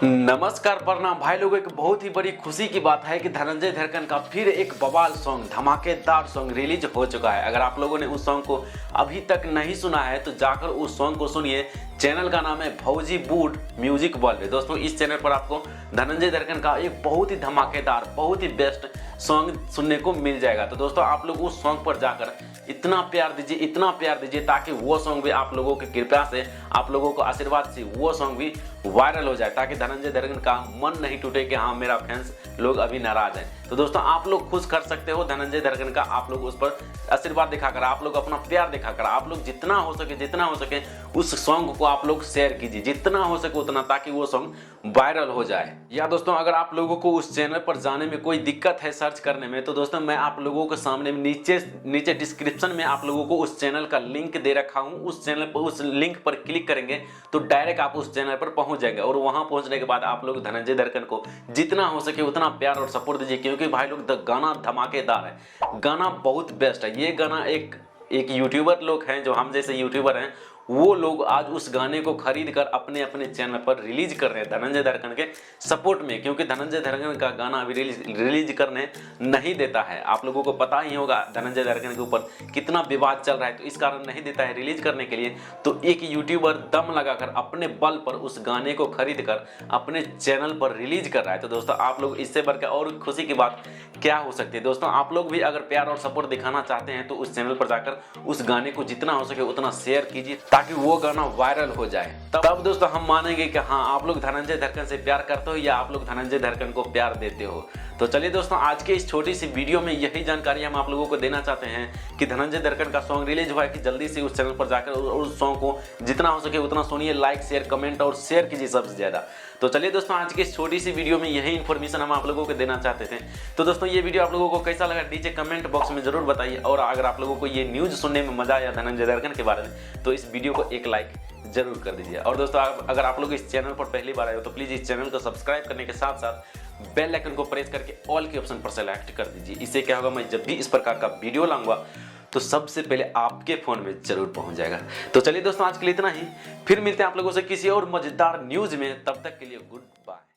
नमस्कार प्रणाम भाई लोगों। एक बहुत ही बड़ी खुशी की बात है कि धनंजय धड़कन का फिर एक बवाल सॉन्ग, धमाकेदार सॉन्ग रिलीज हो चुका है। अगर आप लोगों ने उस सॉन्ग को अभी तक नहीं सुना है तो जाकर उस सॉन्ग को सुनिए। चैनल का नाम है भौजी बूट म्यूजिक वर्ल्ड। दोस्तों इस चैनल पर आपको धनंजय धड़कन का एक बहुत ही धमाकेदार, बहुत ही बेस्ट सॉन्ग सुनने को मिल जाएगा। तो दोस्तों आप लोग उस सॉन्ग पर जाकर इतना प्यार दीजिए ताकि वो सॉन्ग भी आप लोगों की कृपा से, आप लोगों को आशीर्वाद से वो सॉन्ग भी वायरल हो जाए, ताकि धनंजय धड़कन का मन नहीं टूटे कि हाँ मेरा फैंस लोग अभी नाराज हैं। तो दोस्तों आप लोग खुश कर सकते हो धनंजय धड़कन का। आप लोग उस पर आशीर्वाद दिखाकर, आप लोग अपना प्यार दिखाकर, आप लोग जितना हो सके उस सॉन्ग को आप लोग शेयर कीजिए, जितना हो सके उतना, ताकि वो सॉन्ग वायरल हो जाए। या दोस्तों अगर आप लोगों को उस चैनल पर जाने में कोई दिक्कत है सर्च करने में, तो दोस्तों मैं आप लोगों के सामने नीचे डिस्क्रिप्शन में आप लोगों को उस चैनल का लिंक दे रखा हूं। उस चैनल पर, उस लिंक पर क्लिक करेंगे तो डायरेक्ट आप उस चैनल पर पहुंच जाएंगे, और वहां पहुंचने के बाद आप लोग धनंजय धड़कन को जितना हो सके उतना प्यार और सपोर्ट दीजिए, क्योंकि भाई लोग गाना धमाकेदार है, गाना बहुत बेस्ट है। ये गाना एक यूट्यूबर लोग हैं, जो हम जैसे यूट्यूबर हैं, वो लोग आज उस गाने को खरीद कर अपने अपने चैनल पर रिलीज कर रहे हैं धनंजय धड़कन के सपोर्ट में, क्योंकि धनंजय धड़कन का गाना अभी रिलीज करने नहीं देता है। आप लोगों को पता ही होगा धनंजय धड़कन के ऊपर कितना विवाद चल रहा है, तो इस कारण नहीं देता है रिलीज करने के लिए। तो एक यूट्यूबर दम लगाकर अपने बल पर उस गाने को खरीद कर अपने चैनल पर रिलीज कर रहा है। तो दोस्तों आप लोग इससे बढ़कर और खुशी की बात क्या हो सकती है। दोस्तों आप लोग भी अगर प्यार और सपोर्ट दिखाना चाहते हैं तो उस चैनल पर जाकर उस गाने को जितना हो सके उतना शेयर कीजिए, ताकि वो गाना वायरल हो जाए। तब दोस्तों हम मानेंगे कि हाँ आप लोग धनंजय धड़कन से प्यार करते हो या आप लोग धनंजय धड़कन को प्यार देते हो। तो चलिए दोस्तों आज के इस छोटी सी वीडियो में यही जानकारी हम आप लोगों को देना चाहते हैं कि धनंजय धड़कन का सॉन्ग रिलीज हुआ है, कि जल्दी से उस चैनल पर जाकर उस सॉन्ग को जितना हो सके उतना सुनिए, लाइक शेयर कमेंट और शेयर कीजिए सबसे ज्यादा। तो चलिए दोस्तों आज की इस छोटी सी वीडियो में यही इन्फॉर्मेशन हम आप लोगों को देना चाहते थे। तो दोस्तों ये वीडियो आप लोगों को कैसा लगा नीचे कमेंट बॉक्स में जरूर बताइए, और अगर आप लोगों को ये न्यूज सुनने में मजा आया धनंजय धड़कन के बारे में तो इस वीडियो को एक लाइक जरूर कर दीजिए। और दोस्तों अगर आप लोग इस चैनल पर पहली बार आए हो तो प्लीज इस चैनल को सब्सक्राइब करने के साथ साथ बेल आइकन को प्रेस करके ऑल के ऑप्शन पर सेलेक्ट कर दीजिए। इससे क्या होगा, मैं जब भी इस प्रकार का वीडियो लाऊंगा तो सबसे पहले आपके फोन में जरूर पहुंच जाएगा। तो चलिए दोस्तों आज के लिए इतना ही, फिर मिलते हैं आप लोगों से किसी और मजेदार न्यूज में। तब तक के लिए गुड बाय।